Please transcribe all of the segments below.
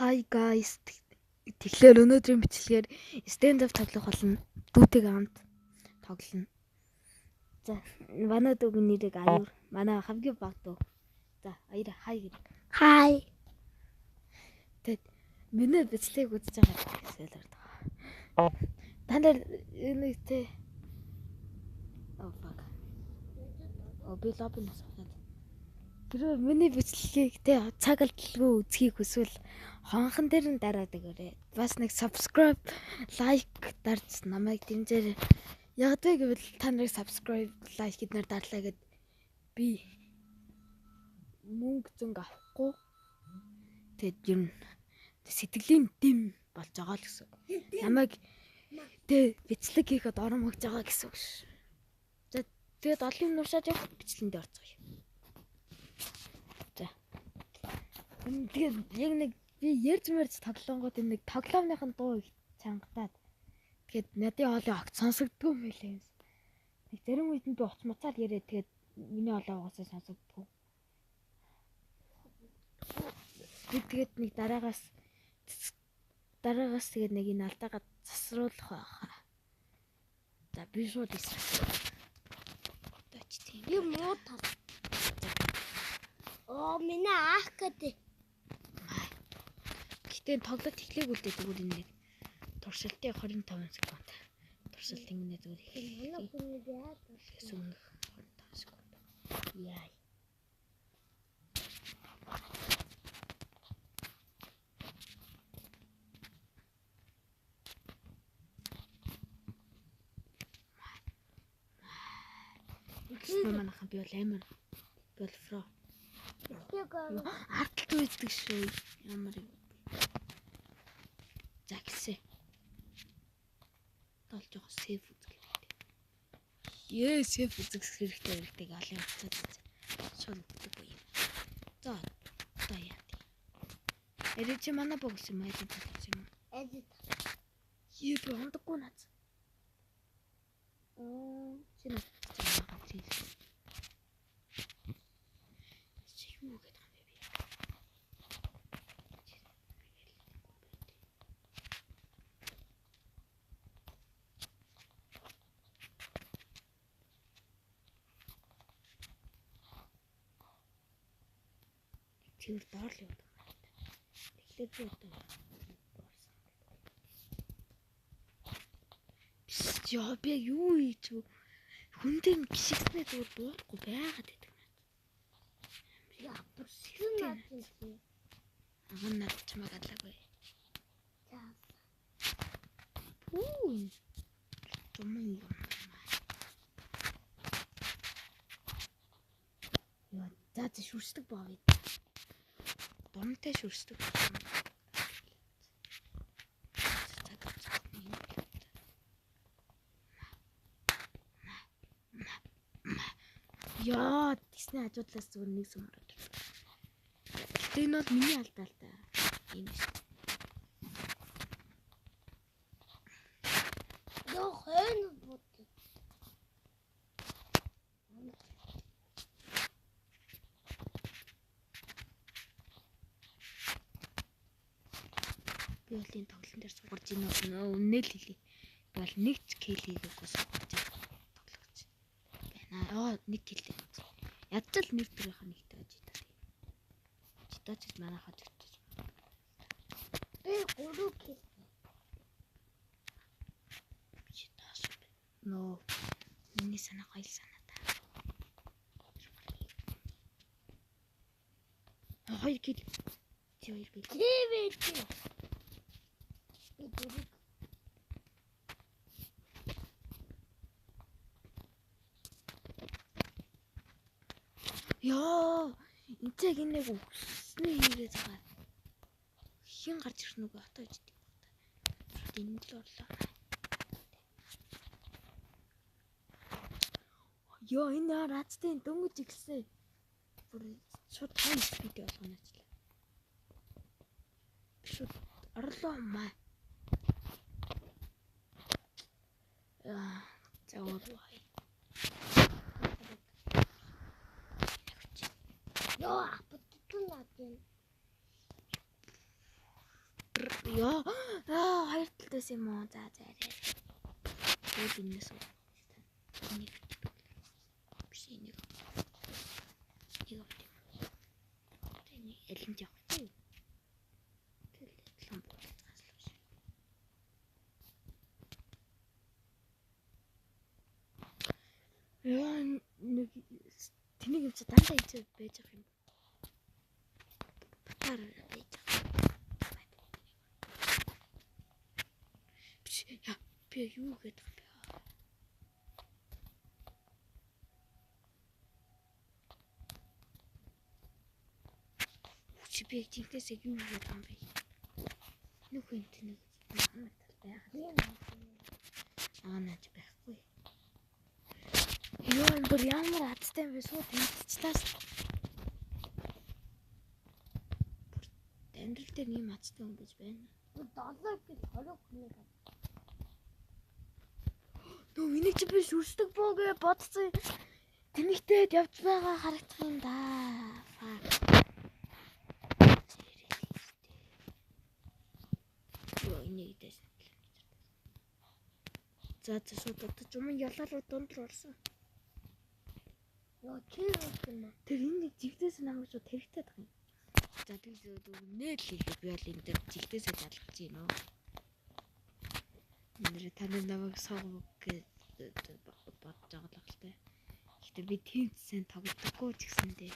Hi guys. Тэгэхээр өнөөдрийн бичлэгээр stand up тоглох болно. Дүүтэйгээ хамт тоглоно. За, манай дүүгийн нэрийг Аюур. Манай хамгийн баг дүү. За, аяра хай гэр. Hi. Тэгэд миний бичлэгийг үзэж байгаа гэсэн л. Та нар энэ тэ. Oh fuck. Би лоббинаас аваад. Тэр миний бичлэгийг тэ цаг алдалгүй үзхийг хүсвэл хонхон дээр нь дараад өгөөрэй. Бас нэг subscribe, like дарж намайг дэмжээрэй. Яг гэвэл та нарыг subscribe, like гэднээр дарлаа гэд би мөнгө зөнгө авахгүй. Тэгэд ер нь сэтгэлийн дэм болж байгаа л гэсэн. Намайг тэ бичлэг хийхэд орон өгж байгаа гэсэн үг ш. За тэгэд олон юм уушаад явах бичлэгэнд орцгоё. За. Тэгээд яг нэг би ярьж тоглонгууд энэ нэг тоглоомныхын дуу их чангатаад. Тэгээд надын хоолой огт сонсогддгүй юм байлээ. Нэг зарим үед нь би уц муцаар яриад тэгээд миний хоолой угаасаа сонсогддгүй. Би тэгээд нэг дараагаас тэгээд нэг энэ алдаагаа засруулах байхаа. За би шууд эсрэг. Тач тийм. Би муу тал. Миний аах гэдэг. Гэтэ тоглолт эхлэх үлдээ зүгээр нэг туршилтын 25 секунд. Туршилт ингэнэ зүгээр Манай хүний яа сүүнх 25 секунд. Яа. Манайхан би бол амар бол фро. Харталт үйдэг шүү. Ямар юм. За гисэн. Толж байгаа сейф үзэх хэрэгтэй. Сейф үзэх хэрэгтэй олон хацаад. Шууд үздэг боо юм. За одоо яа. Эрэч чи манай богс юм аа гэдэг юм. Эдит. Би ондоггүй наац. Шинэ чинь. Юу гэдэг юм бэ? Тэр доор л юм. Тэгэхээр би одоо яа би юу ийч хүндээ гიშгснээ зүгээр дуудахгүй байгаад байдаг. Япер сэрэн надад. Аган надч магадлаагүй. За. Тумын юм. Яа, за шүрсдэг баа. Домтой шүрсдэг. Яа, тийснэ хажуудлаас зүгээр нэг юм ороод. Гэтэ энэ бол миний алдаа л та. Ийм шүү. Яа, хэн бот. Би бол энэ тоглолтын дээр суулгаж ийн үнэ л хэлий. Би бол нэг ч кил хийгээгүй суулгаж тоглож байна. Нэг кил. Ядчил нэр төрийнхаа нэгтэй ажиж таа. Читаач манайхад өгч. Би 3 кил. Читааш. Нөө. Миний санаа гоё санаа та. 2 кил. Чи 2 кил. Тэвэж. Яа, энэ нэг өснө хийгээд байгаа. Хин гарч ирэх нүг отоо ичдэг. Энэ л орлоо. Яа, энэ рацтай дөнгөж ихсэн. Бүр шууд тань видео болгоно ачлаа. Шууд орлоо маа. За орлоо. Яа, апотитун надад. Яа хоёр талдаас юм уу? За арай. Тэгээд энэс үү. Нэг биш нэг. Тэний элен жах чи. Тэгэл ламп цааслаа биш. Яа нэг тэнийг юм чи дандаа ичээд байж байгаа юм. Батар байж байгаа. Биш яа би юу гэдэг юм бэ? Чи би тэнхээсээ юу хийгээд байгаа юм бэ? Нүх энэ тэнийг нэг байх. Наач байхгүй. Ёо энэ бүр ямар хаттай юм бэ? Суу тэнцчлээс. Амьдрал дээр ийм хаттай юм гэж байна. Долоо гэж хорог хүнийг. Нөө энийг чи би шүрсдэг боо гэж бодсон. Тэнийгтэй явж байгаа харагдах юм да. Ёо энийг дэс. За суудад ч юм ялалууд дунд руу орсон. Яа чи юм аа. Тэр энэ нэг жигдээс намайг шууд тэрэгтэй тах юм. За тэгээд нээлээ би бол энэ дээр жигдээсээ залгаж гин нөө. Энэ таны намайг сог гэж бодож байгаа л хэлтэй. Гэхдээ би тэмцсэн тоглодоггүй ч гэсэндээ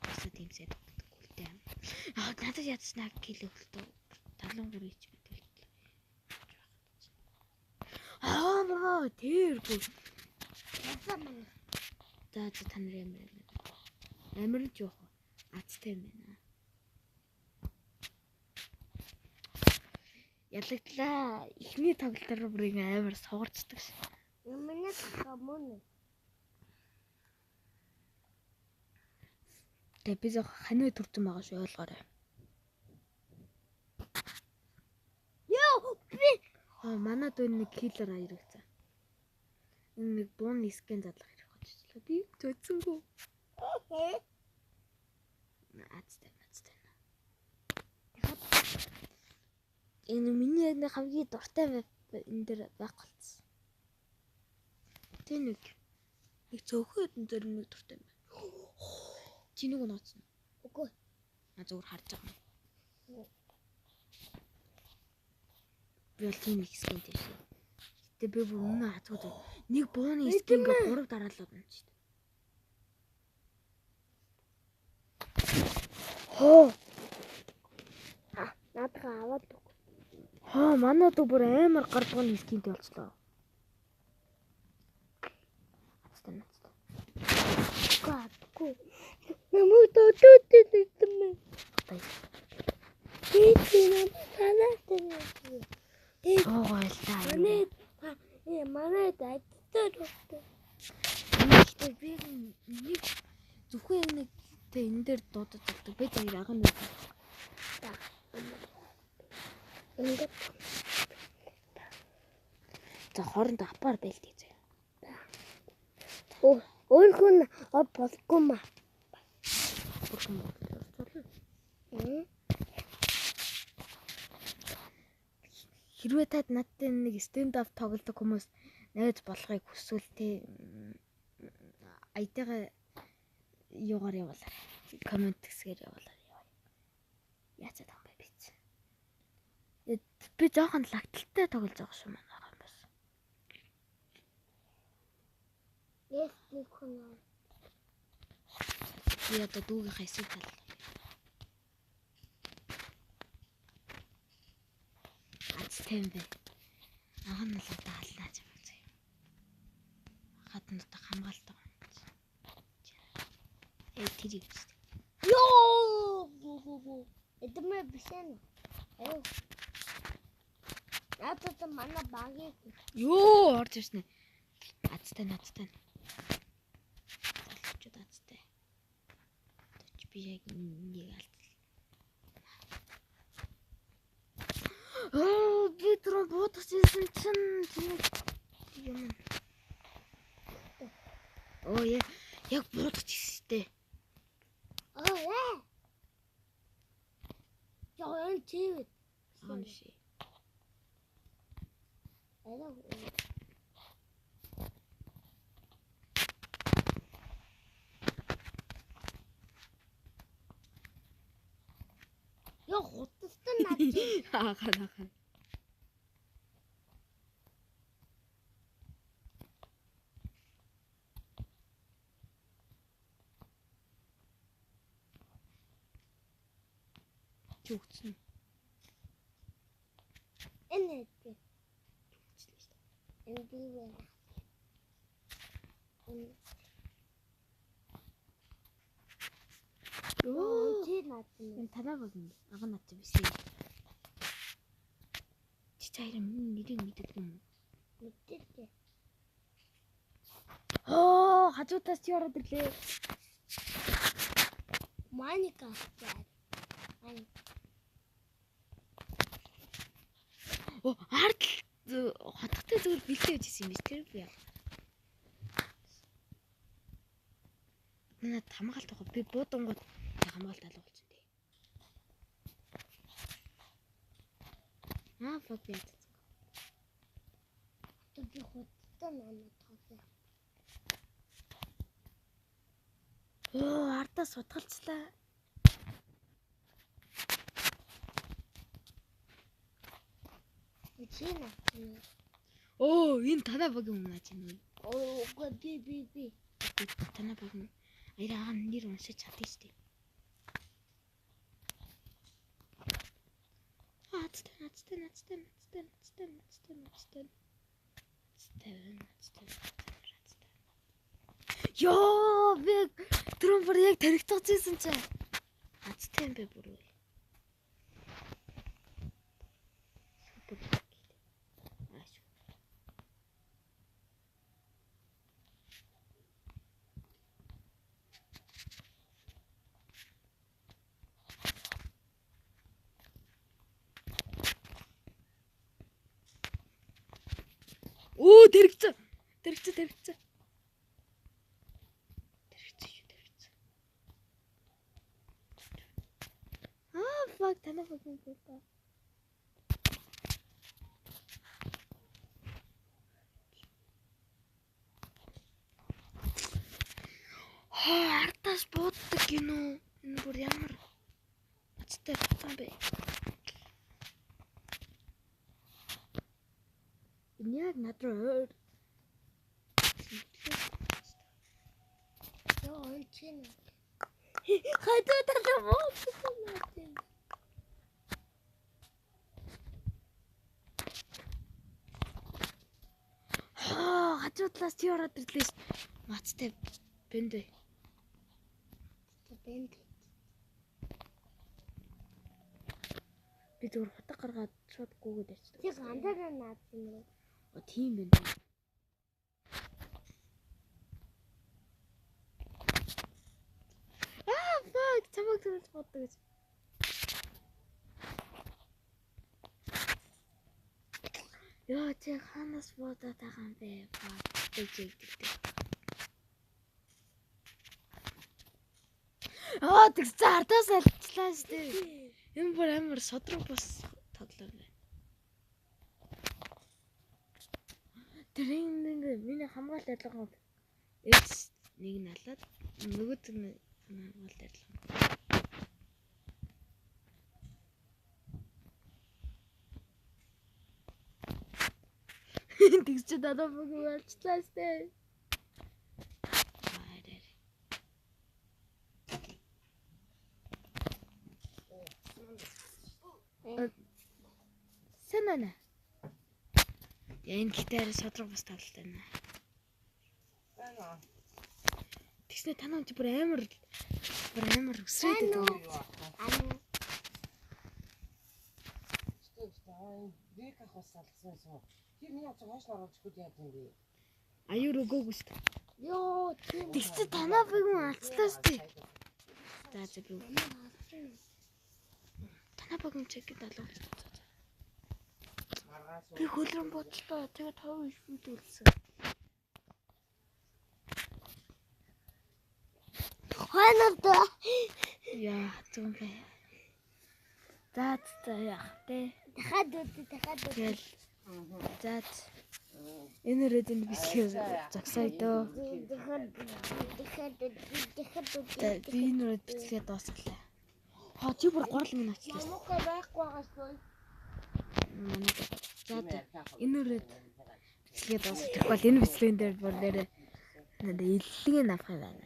өсө тэмцээ тоглодоггүй л дээ. Аа надад ядснаа кило хөлтөө 73 ич мэт хэлээ. Аа маа тэргүй. Ясаа мань. За та нар ямар ч жоох азтай юм байна. Ялагдлаа ихний тоглолтоор бүрийн амар сугарчдаг ш. Юмны хамон. Тэгээ би зөө ханиу төрсөн байгаа шүү ойлгоорой. Ёо би Манад нэг киллер аяр гэсэн. Энэ нэг буун скэн задлах хэрэг болчихлоо. Би төцөнгөө. Азтай. Энэ миний нэг хамгийн дуртай энэ дэр байх болсон. Тэ нэг цөөхөд энэ дэр нэг дуртай юм байна. Чи нэг нууцсан. үгүй. Зүгээр харж байгаа юм. Би бол тийм их скин тийш. Гэтэ би бүр үнэ хацууд нэг бууны скин гээ 3 дараалал байна ч. Хоо. Наадга аваад өг. Манайд бүр амар гар бууны скинтэй болчлоо. Гатгүй. Намайг додоотэй нэгтэн. Тийч танаатай. Гойлаа. Манай дайтай дуртай. Гэхдээ би нэг зөвхөн нэг тэ энэ дээр дуудаж байгаа. Би тэр ага нэг. Ингээд За хооронд апаар байлтий зөө. өөр хүн болохгүй маа. Бүрхэн бодлоо. Хэрвээ тад надтай нэг stand up тоглодог хүмүүс найз болохыг хүсвэл тэ аятайгаа юугаар явуулаа. Коммент хэсгээр явуулаа. Яцаад байгаа юм бэ биз. Би жоохон лагталтай тоглож байгаа шүү манай юм бас. Нэг хүн. Би одоо дүүгийнхаа эсрэг таллаа. Азтай юм бэ. Ага нь л одоо халнаач юм зөө. Хад нь одоо хамгаалдаг юм. Тэр юм шүү. Ёо! Эдмэ бишэн. Аюу. Надад манай багийг. Ёо орж ирсэн. Азтай. Залуучууд азтай. Би яг нэг алдсан. Би түрүү буудаж ирсэн чинь юм. Яг буудаж ирстэй. Яа. Яа чи. Аан биш. Арай. Яа хутастай наач. Аахаа. Чүгцэн. Энэ Чүгцлээ шүү дээ. энэ бивэ. Оо, Чи наач. энэ танаа баг юм. Ага наач биш. Чи цаашаа миний нэрийг мэддэг юм уу? Мэдээ. Оо, хажуудаас чи ороод ирлээ. Маника. Ань. Оо, ард хотготой зүгээр бэлдээ гэж хэлсэн юм биш тэр би яа. Наад хамгаалт байгаа. Би буудангууд хамгаалт алга болсон тий. Fuck би яа. Би хутастай наач тоглоо. Оо, ардаа сутгалцлаа. Чи наач. Оо, энэ танаа баг юм наач юм. Оо, би. Танаа баг юм. Аяраа нэр уншиж чадчих штеп. Нацтай. Ёо, би түрүүн бүр яг тархицсан чинь. Нацтай юм бэ бүр. Оо, тэрэгцэн. Fuck, танаа баг юм бэ та. Артаас бууддаг гинөө. Энэ бүр ямар ацтай батан бэ? Энэ яг надруу. Яа, чи наач. Хадуудаа буудсан наач. Хажуудлаас чи ороод ирлээ ш. Мацтай бэнд бай. Бэнд. Би зүгээр хутга гаргаад шууд гүгээд ярьчихсан. Чи гандаа наач юм уу? Оо, тийм байна. Fuck, чамаг төрөж боддог гэж. Яа, чи ханаас бодоод байгаа юм бэ? Тэгдэг. Тэгс ардаас алчлаа штэ. Энэ бүр амар содрог бас тоглоо байна. Тэр нэг миний хамгаалт ялгаа X нэг нь алаад нөгөөд нь хамгаалт ялгаа. Тэгс чи надад бүгд алчлаа штэ. Сэнэнэ. Энэ гитараа содрог бас тавлалтай байна. Байна. Тэгснэ танаа чи бүр амар өсрээд байгаа. Век ахвас салгасан юм. Тэр миний очиж хойш оруулж хөд яа гэм бэ? Аюур өгөөгүй шүү дээ. Ёо, Тэгсэн танаа баг юм алцлаа шүү дээ. За би танаа баг юм чек гэдэг алга. Би хөлрөн бодлоо. Тэгээд 5 их үлдсэн. ханаа. Яа, зүгээрээ. За яах вэ? Дахиад үгүй. Тэгэл за энэ өрөөдөө бичлэгээ зогсоё дөө. Би энэ өрөөд бичлэгээ дуусгалаа. Чи бүр 3 минут очлоо. Мукка байхгүй байгаа шүү. За энэ өрөөд бичлэгээ дуусгах бол энэ бичлэгэн дээр бүр нэрээ иллэгийн авах юм байна.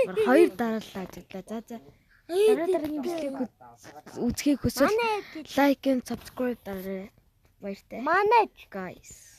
Бүр 2 дараалал ажиглаа. За дараагийн бичлэгийг үзхийг хүсвэл лайк and subscribe дараарай. Баяртай. Манай Guys.